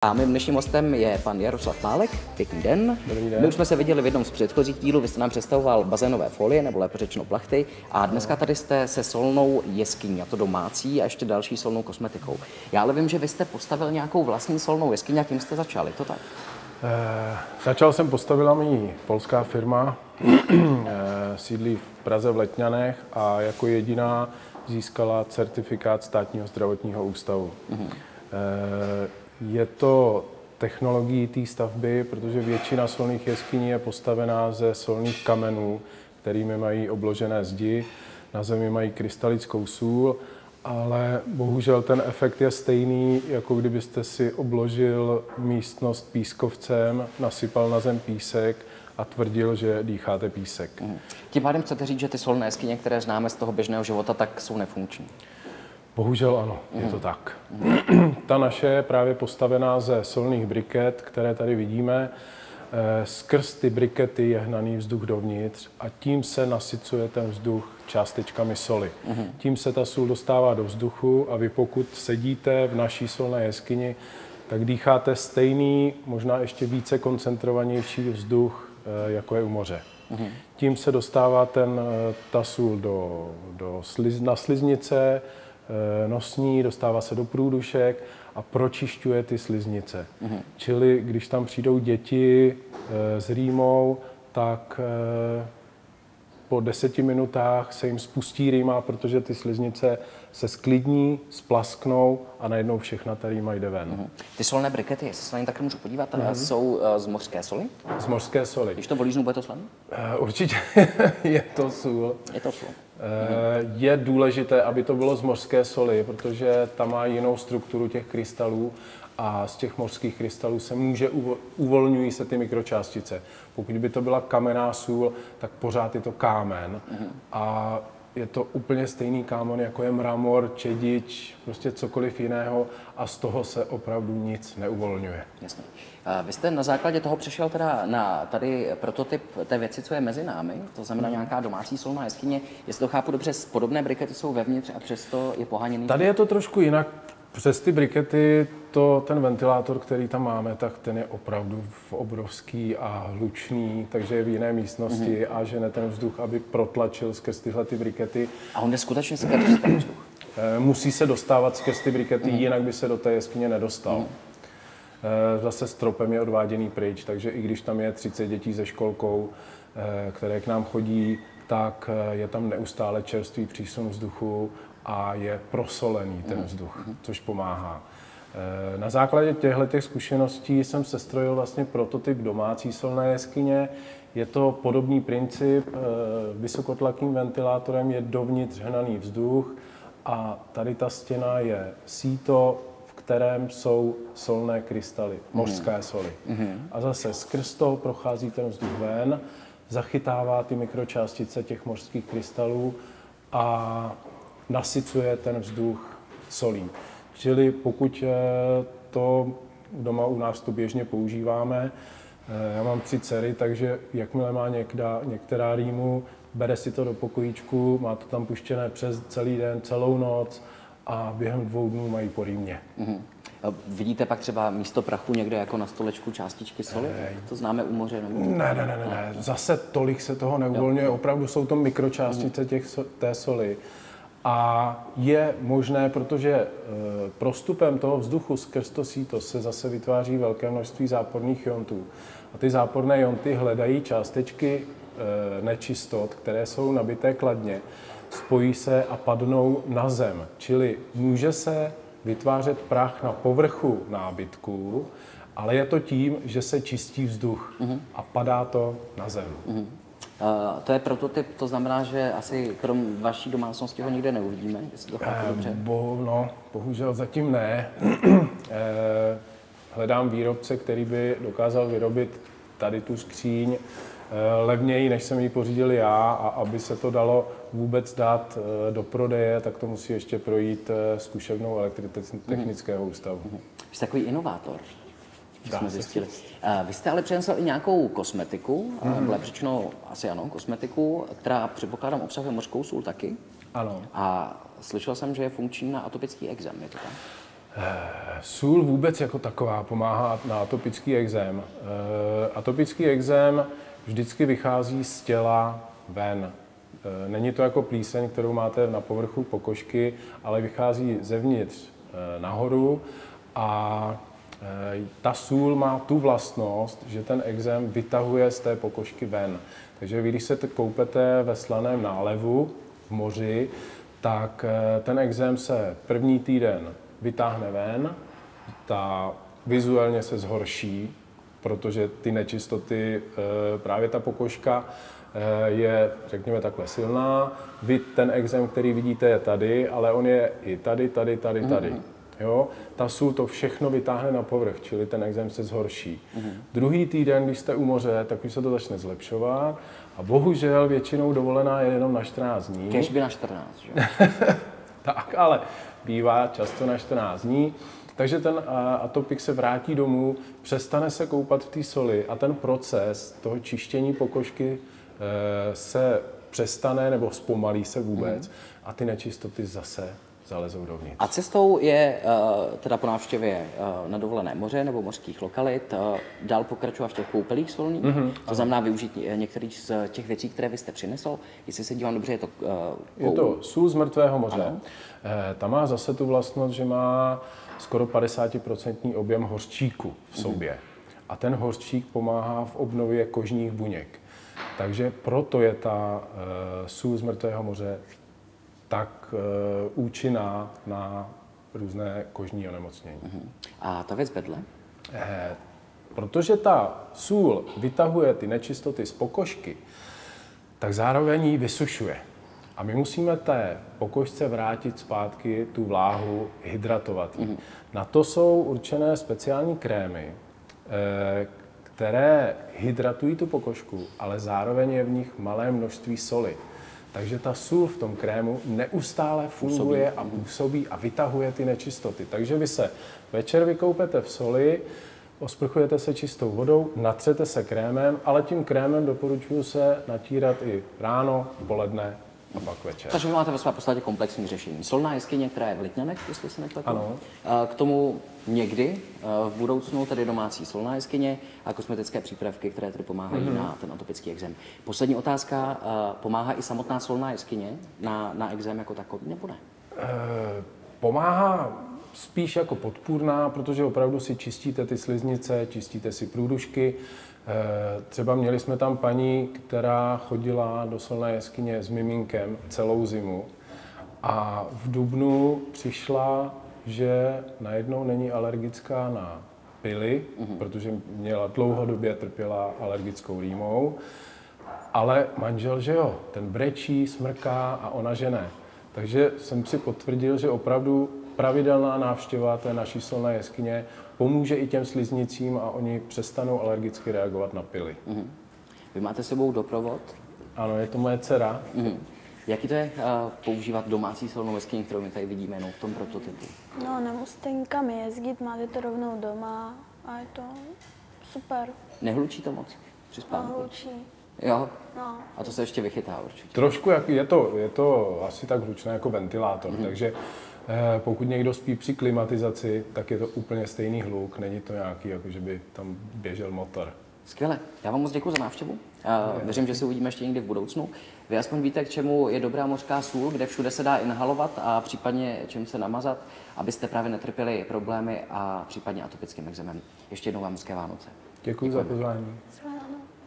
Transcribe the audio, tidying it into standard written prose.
A mým dnešním hostem je pan Jaroslav Málek. Pěkný den. Dobrý den. My už jsme se viděli v jednom z předchozích dílů, vy jste nám představoval bazénové folie, nebo lépe řečeno plachty, a dneska tady jste se solnou jeskyní, a to domácí, a ještě další solnou kosmetikou. Já ale vím, že vy jste postavil nějakou vlastní solnou jeskyni, a tím jste začal, je to tak? Začal jsem, postavila mi polská firma, sídlí v Praze v Letňanech a jako jediná získala certifikát Státního zdravotního ústavu. Je to technologií té stavby, protože většina solných jeskyní je postavená ze solných kamenů, kterými mají obložené zdi, na zemi mají krystalickou sůl, ale bohužel ten efekt je stejný, jako kdybyste si obložil místnost pískovcem, nasypal na zem písek a tvrdil, že dýcháte písek. Tím pádem chcete říct, že ty solné jeskyně, které známe z toho běžného života, tak jsou nefunkční? Bohužel ano, je to tak. Ta naše je právě postavená ze solných briket, které tady vidíme. Skrz ty brikety je hnaný vzduch dovnitř a tím se nasycuje ten vzduch částečkami soli. Tím se ta sůl dostává do vzduchu a vy pokud sedíte v naší solné jeskyni, tak dýcháte stejný, možná ještě více koncentrovanější vzduch, jako je u moře. Tím se dostává ta sůl na sliznice, nosní, dostává se do průdušek a pročišťuje ty sliznice. Čili když tam přijdou děti s rýmou, tak po 10 minutách se jim spustí rýma, protože ty sliznice se sklidní, splasknou a najednou všechna ta rýma jde ven. Ty solné brikety, jestli se na ně tak můžu podívat, jsou z mořské soli? Z mořské soli. Když to volíznu, bude to slané? Určitě je to sůl. Je to sůl. Je důležité, aby to bylo z mořské soli, protože tam má jinou strukturu těch krystalů a z těch mořských krystalů se uvolňují se ty mikročástice. Pokud by to byla kamenná sůl, tak pořád je to kámen a je to úplně stejný kámen, jako je mramor, čedič, prostě cokoliv jiného a z toho se opravdu nic neuvolňuje. Jasně. Vy jste na základě toho přešel teda na tady prototyp té věci, co je mezi námi, to znamená nějaká domácí solná jeskyně. Jestli to chápu dobře, podobné brikety jsou vevnitř a přesto je poháněný. Tady je to trošku jinak. Přes ty brikety, ten ventilátor, který tam máme, tak ten je opravdu obrovský a hlučný, takže je v jiné místnosti a žene ten vzduch, aby protlačil skrz tyhle ty brikety. A on jde skutečně skrz ten vzduch? Musí se dostávat skrz ty brikety, jinak by se do té jeskyně nedostal. Zase stropem je odváděný pryč, takže i když tam je 30 dětí se školkou, které k nám chodí, tak je tam neustále čerstvý přísun vzduchu a je prosolený ten vzduch, což pomáhá. Na základě těchto zkušeností jsem sestrojil vlastně prototyp domácí solné jeskyně. Je to podobný princip, vysokotlakým ventilátorem je dovnitř hnaný vzduch a tady ta stěna je síto, v kterém jsou solné krystaly, mořské soli. A zase skrz toho prochází ten vzduch ven, zachytává ty mikročástice těch mořských krystalů a nasycuje ten vzduch solí. Čili pokud to doma u nás to běžně používáme, já mám 3 dcery, takže jakmile má některá rýmu, bere si to do pokojíčku, má to tam puštěné přes celý den, celou noc a během 2 dnů mají po rýmě. Vidíte pak třeba místo prachu někde jako na stolečku částičky soli? To známe u moře? Ne. Zase tolik se toho neuvolňuje. Opravdu jsou to mikročástice té soli. A je možné, protože prostupem toho vzduchu skrz to síto se zase vytváří velké množství záporných iontů. A ty záporné ionty hledají částečky nečistot, které jsou nabité kladně, spojí se a padnou na zem. Čili může se vytvářet prach na povrchu nábytku, ale je to tím, že se čistí vzduch a padá to na zem. To je prototyp, to znamená, že asi krom vaší domácnosti ho nikde neuvidíme, jestli to chápu dobře. Bohužel zatím ne. Hledám výrobce, který by dokázal vyrobit tady tu skříň levněji, než jsem ji pořídil já, a aby se to dalo vůbec dát do prodeje, tak to musí ještě projít zkušebnou elektrotechnického ústavu. Vy jste takový inovátor. Jsme zjistili. Vy jste ale přinesl i nějakou kosmetiku, řečeno asi ano, kosmetiku, která předpokládám obsahuje mořskou sůl taky. Ano. A slyšel jsem, že je funkční na atopický ekzém, je to tak? Sůl vůbec jako taková pomáhá na atopický ekzém. Atopický ekzém vždycky vychází z těla ven. Není to jako plíseň, kterou máte na povrchu pokožky, ale vychází zevnitř nahoru a ta sůl má tu vlastnost, že ten ekzém vytahuje z té pokožky ven. Takže vy, když se koupete ve slaném nálevu v moři, tak ten ekzém se první týden vytáhne ven, vizuálně se zhorší, protože ty nečistoty, právě ta pokožka je, řekněme takhle, silná. Vy ten ekzém, který vidíte, je tady, ale on je i tady. Jo? Ta sůl to všechno vytáhne na povrch, čili ten ekzém se zhorší. Druhý týden, když jste u moře, tak už se to začne zlepšovat a bohužel většinou dovolená je jenom na 14 dní. Kéž by na 14, že? Tak, ale bývá často na 14 dní. Takže ten atopik se vrátí domů, přestane se koupat v té soli a ten proces toho čištění pokožky se přestane nebo zpomalí se vůbec a ty nečistoty zase zalezou dovnitř. A cestou je teda po návštěvě na dovolené moře nebo mořských lokalit dál pokračovat v těch koupelích solných, to znamená využít některých z těch věcí, které vy jste přinesl. Jestli se dívám dobře, je to sůl z mrtvého moře. Ta má zase tu vlastnost, že má skoro 50% objem hořčíku v sobě. A ten hořčík pomáhá v obnově kožních buněk. Takže proto je ta sůl z mrtvého moře tak účinná na různé kožní onemocnění. A ta věc vedle? Protože ta sůl vytahuje ty nečistoty z pokožky, tak zároveň ji vysušuje. A my musíme té pokožce vrátit zpátky tu vláhu, hydratovat ji. Na to jsou určené speciální krémy, které hydratují tu pokožku, ale zároveň je v nich malé množství soli. Takže ta sůl v tom krému neustále funguje a působí a vytahuje ty nečistoty. Takže vy se večer vykoupete v soli, osprchujete se čistou vodou, natřete se krémem, ale tím krémem doporučuji se natírat i ráno, poledne a pak večer. Takže vy máte ve své podstatě komplexní řešení. Solná jeskyně, která je v Letňanech, jestli se nepletu. Ano. K tomu někdy v budoucnu tedy domácí solná jeskyně a kosmetické přípravky, které tedy pomáhají na ten atopický ekzém. Poslední otázka, pomáhá i samotná solná jeskyně na ekzém jako takový, nebo ne? Pomáhá spíš jako podpůrná, protože opravdu si čistíte ty sliznice, čistíte si průdušky. Třeba měli jsme tam paní, která chodila do solné jeskyně s miminkem celou zimu a v dubnu přišla, že najednou není alergická na pily, protože dlouhodobě trpěla alergickou rýmou, ale manžel, že jo, ten brečí, smrká a ona že ne. Takže jsem si potvrdil, že opravdu pravidelná návštěva té naší solné jeskyně pomůže i těm sliznicím a oni přestanou alergicky reagovat na pily. Vy máte s sebou doprovod? Ano, je to moje dcera. Jaký to je používat domácí solnou jeskyni, kterou my tady vidíme jenom v tom prototypu? No, nemusíte nikam jezdit, máte to rovnou doma a je to super. Nehlučí to moc při spánku? Hlučí. Jo? No. A to se ještě vychytá určitě. Trošku je to asi tak hlučné jako ventilátor, takže pokud někdo spí při klimatizaci, tak je to úplně stejný hluk, není to nějaký, jako že by tam běžel motor. Skvěle. Já vám moc děkuji za návštěvu. Věřím, že se uvidíme ještě někdy v budoucnu. Vy aspoň víte, k čemu je dobrá mořská sůl, kde všude se dá inhalovat a případně čím se namazat, abyste právě netrpěli problémy a případně atopickým ekzémem. Ještě jednou vám hezké Vánoce. Děkuji za pozvání.